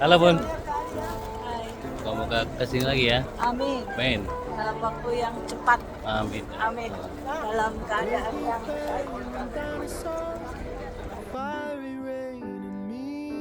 Halo Bun, Hai. kamu ke sini lagi ya? Amin. Main. Dalam waktu yang cepat. Amin. Amin. Dalam keadaan yang baik.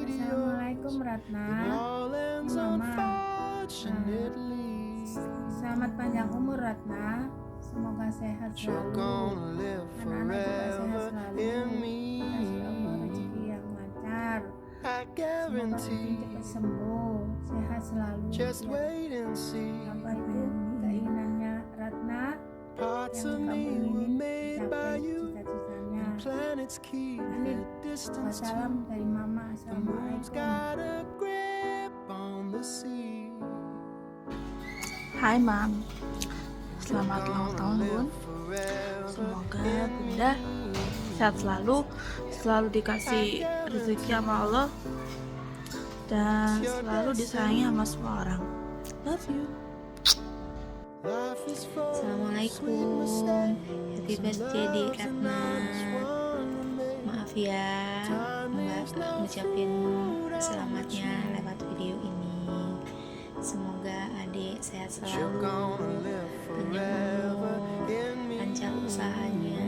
Assalamualaikum Ratna. Ini Mama. Selamat panjang umur Ratna. Semoga sehat selalu. Anak-anak juga sehat selalu. Kasih Allah rezeki yang lancar. Semoga Bibi cepat sembuh, sehat selalu. Apa itu keinginannya Ratna yang kamu ingin capai cita-citanya. Amin. Wassalam dari Mama. Assalamualaikum. Hai Mam, selamat ulang tahun Bun. Semoga Bunda sehat selalu, selalu dikasih rezeki sama Allah, dan selalu disayangi sama semua orang. Love you. Assalamualaikum, happy birthday di Ratna. Maaf ya, Mbak ngucapin selamatnya lewat video ini. Semoga adik sehat selalu, panjang umur, lancar usahanya,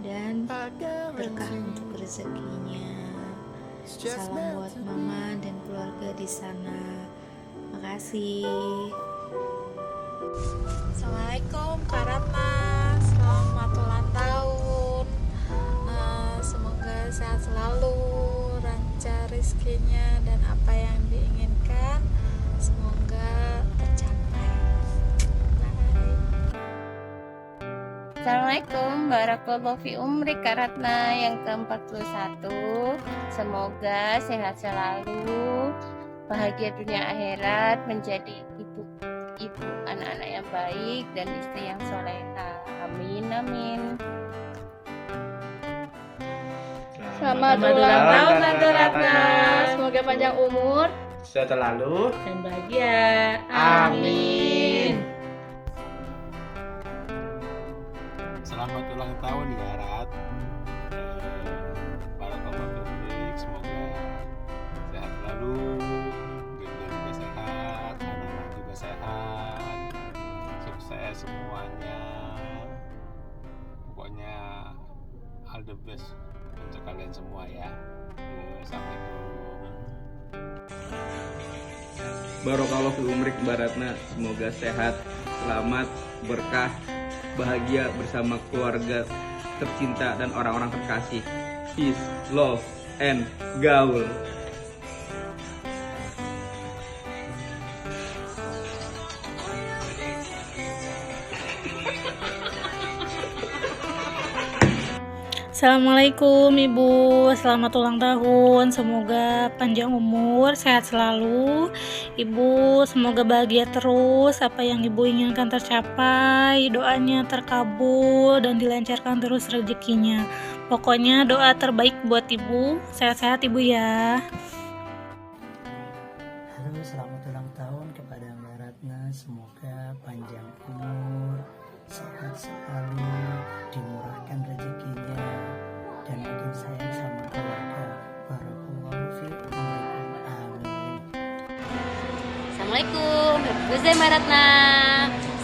dan berkah untuk rezekinya. Salam buat mama dan keluarga di sana. Makasih. Assalamualaikum Kak Ratna, selamat ulang tahun. Semoga sehat selalu, lancar rezekinya, dan apa yang diinginkan semoga tercapai. Bye. Assalamualaikum warahmatullahi fi umri Kak Ratna yang ke-41. Semoga sehat selalu, bahagia dunia akhirat, menjadi ibu anak-anak yang baik dan istri yang soleha. Amin amin. Selamat ulang tahun Tante Ratna. Semoga panjang umur, sehat selalu, dan bahagia. Amin. Selamat ulang tahun ya Rat. Para pemilik semoga sehat selalu, Bunda juga sehat, anak-anak juga sehat, sukses semuanya. Pokoknya all the best untuk kalian semua ya. Assalamualaikum. Barokallahu fi umrik Mbak Ratna. Semoga sehat, selamat, berkah, bahagia bersama keluarga tercinta dan orang-orang terkasih. Peace, love, and gaul. Assalamualaikum Ibu, selamat ulang tahun. Semoga panjang umur, sehat selalu. Ibu semoga bahagia terus, apa yang Ibu inginkan tercapai, doanya terkabul dan dilancarkan terus rezekinya. Pokoknya doa terbaik buat Ibu. Sehat-sehat Ibu ya. Halo, selamat ulang tahun kepada Mbak Ratna. Semoga panjang umur, sehat selalu, dimurahkan rezekinya, dan makin sayang sama keluarga. Barakallahu fiikum. Amin. Assalamualaikum, happy birthday Mbak Ratna.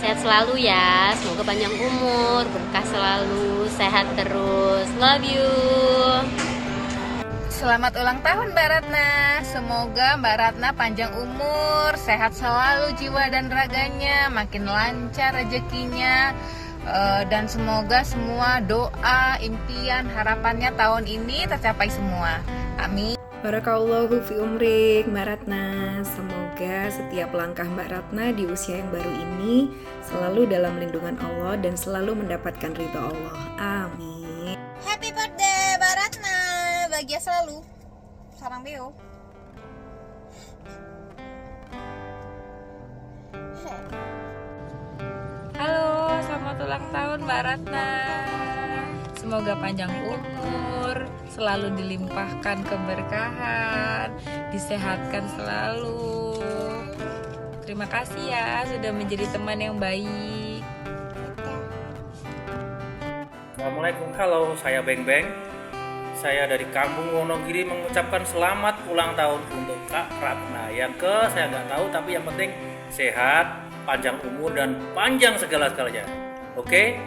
Sehat selalu ya, semoga panjang umur, berkah selalu, sehat terus. Love you. Selamat ulang tahun Mbak Ratna. Semoga Mbak Ratna panjang umur, sehat selalu jiwa dan raganya, makin lancar rezekinya, dan semoga semua doa, impian, harapannya tahun ini tercapai semua. Amin. Barakallahu fi umrik Mbak Ratna. Semoga setiap langkah Mbak Ratna di usia yang baru ini selalu dalam lindungan Allah dan selalu mendapatkan ridha Allah. Amin. Happy birthday Mbak Ratna, bahagia selalu. Sarang Beo. Halo, selamat ulang tahun Mbak Ratna. Semoga panjang umur, selalu dilimpahkan keberkahan, disehatkan selalu. Terima kasih ya sudah menjadi teman yang baik. Assalamualaikum, halo, saya Beng Beng. Saya dari Kampung Wonogiri mengucapkan selamat ulang tahun untuk Kak Ratna. Yang saya nggak tahu, tapi yang penting sehat, panjang umur, dan panjang segala-galanya. Oke?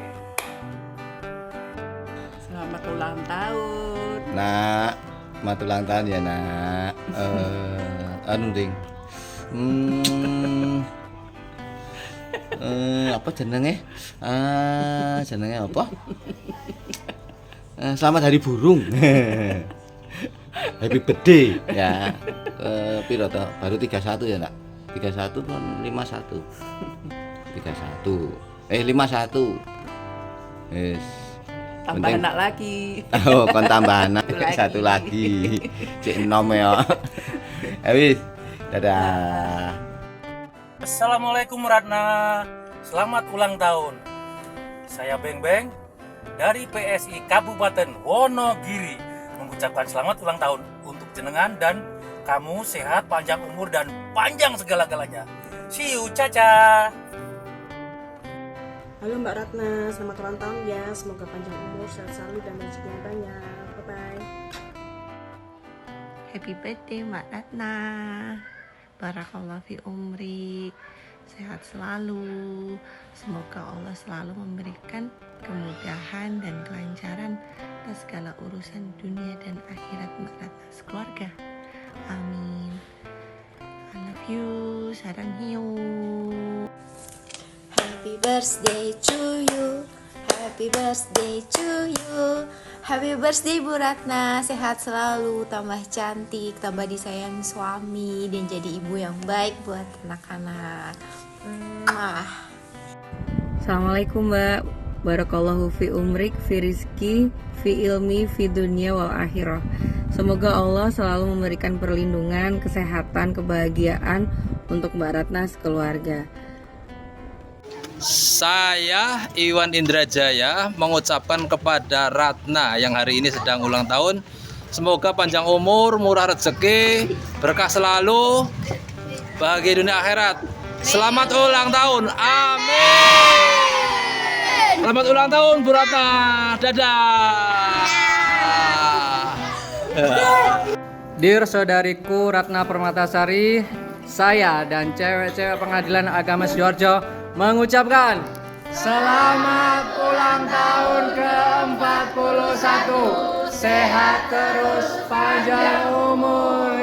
Selamat ulang tahun. Nak, selamat ulang tahun ya nak. Ding. Apa jenenge? Jenenge apa? Selamat Hari Burung. Happy birthday ya. Piro toh? Baru 31 ya nak? 31 kan 51. 51 Yes. Tambah anak lagi. Oh, kon tambah anak satu lagi. Cek enom ya. Wis. Dadah. Assalamualaikum Ratna. Selamat ulang tahun. Saya Beng Beng dari PSI Kabupaten Wonogiri mengucapkan selamat ulang tahun untuk jenengan dan kamu sehat, panjang umur, dan panjang segala-galanya. See you, Caca. Halo Mbak Ratna, selamat ulang tahun ya. Semoga panjang umur, sehat selalu, dan rezeki yang banyak. Bye-bye. Happy birthday Mbak Ratna. Barakallahu fi umrik. Sehat selalu. Semoga Allah selalu memberikan kemudahan dan kelancaran atas segala urusan dunia dan akhirat Mbak Ratna sekeluarga. Amin. I love you. Sarang hiu. Happy birthday to you. Happy birthday to you. Happy birthday Bu Ratna. Sehat selalu, tambah cantik, tambah disayangi suami, dan jadi ibu yang baik buat anak-anak. Assalamualaikum Mbak. Barakallahu fi umrik, fi rizki, fi ilmi, fi dunia wal akhirah. Semoga Allah selalu memberikan perlindungan, kesehatan, kebahagiaan untuk Mbak Ratna sekeluarga. Saya Iwan Indrajaya mengucapkan kepada Ratna yang hari ini sedang ulang tahun, semoga panjang umur, murah rezeki, berkah selalu, bahagia dunia akhirat. Selamat ulang tahun. Amin. Selamat ulang tahun Bu Ratna. Dadah. Dear saudariku Ratna Permatasari, saya dan cewek-cewek Pengadilan Agama Sidoarjo mengucapkan selamat ulang tahun ke-41. Sehat terus, panjang umur.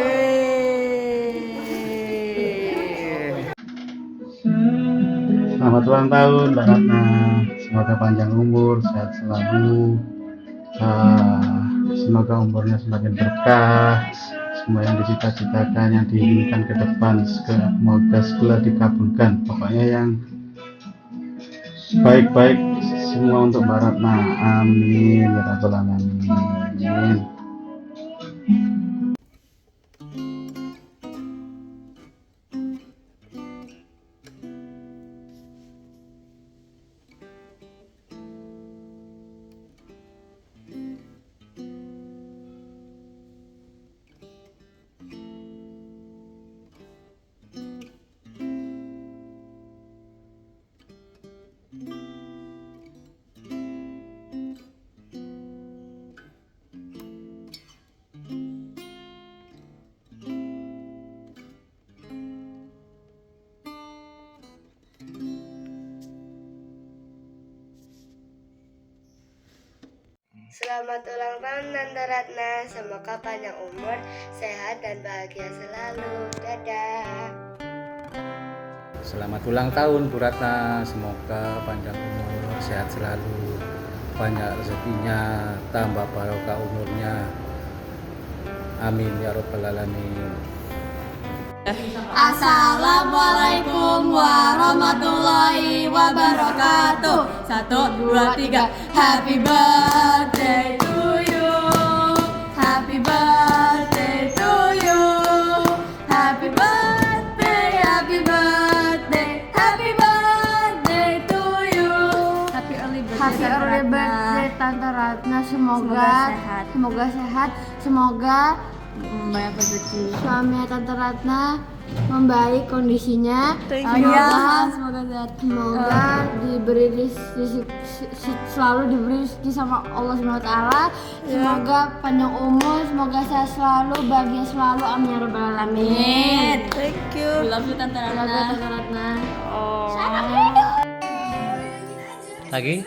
Selamat ulang tahun Mbak Ratna. Semoga panjang umur, sehat selalu. Semoga umurnya semakin berkah. Semua yang dicita-citakan, yang diinginkan ke depan, semoga segera dikabulkan. Pokoknya yang baik-baik semua untuk Mbak Ratna. Amin ya rabbal alamin. Selamat ulang tahun Nanda Ratna. Semoga panjang umur, sehat, dan bahagia selalu. Dadah. Selamat ulang tahun Bu Ratna. Semoga panjang umur, sehat selalu, banyak rezekinya, tambah barokah umurnya. Amin ya rabbal alamin. Assalamualaikum warahmatullahi wabarakatuh. 1, 2, 3. Happy birthday to you. Happy birthday to you. Happy birthday, happy birthday, happy birthday to you. Happy early birthday Tante Ratna. Semoga sehat. Semoga banyak rezeki. Suami Tante Ratna membaik kondisinya. Semoga sehat. Semoga selalu diberi rezeki sama Allah Subhanahu wa taala. Semoga panjang umur, semoga sehat selalu, bahagia selalu. Amin ya rabbal alamin. Thank you. Love you Tante Ratna. Lagi?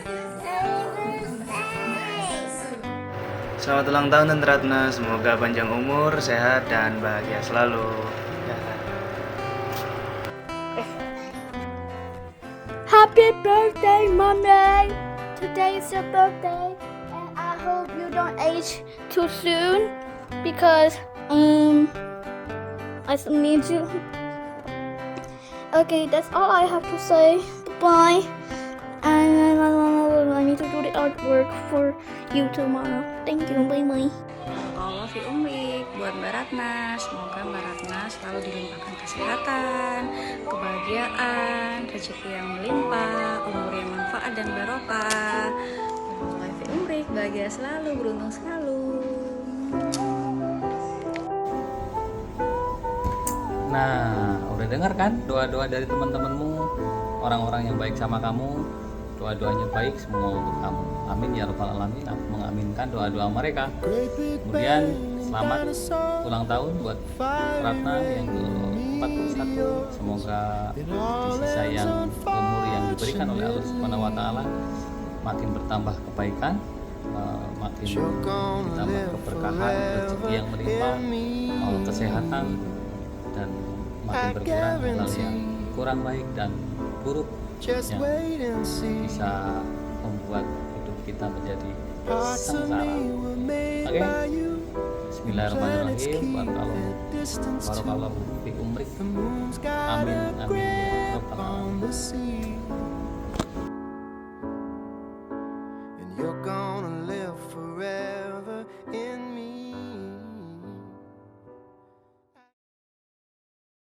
Selamat ulang tahun Tante Ratna, semoga panjang umur, sehat, dan bahagia selalu. Happy birthday, Mommy! Today is your birthday, and I hope you don't age too soon because I still need you. Okay, that's all I have to say. Bye. And I need to do the artwork for you tomorrow. Thank you. Bye bye. Allah fi umrik buat Mbak Ratna. Semoga Mbak Ratna selalu dilimpahkan kesehatan, kebahagiaan, rezeki yang melimpah, umur yang manfaat dan barokah. Allah fi umrik, bahagia selalu, beruntung selalu. Nah, udah dengar kan doa-doa dari teman-temanmu, orang-orang yang baik sama kamu, doa-doanya baik semua untuk kamu. Amin ya rabbal alamin. Aku mengaminkan doa-doa mereka. Kemudian selamat ulang tahun buat Ratna yang ke-41. Semoga di sisa yang umur yang diberikan oleh Allah Subhanahu wa taala makin bertambah kebaikan, makin ditambah keberkahan, rezeki yang melimpah, kesehatan, dan makin berkurang hal yang kurang baik dan buruk yang bisa membuat hidup kita menjadi sengsara. Oke? Bismillahirrahmanirrahim. Barakallahu fi umrik. Amin amin ya rabbal alamin. You're gonna live forever in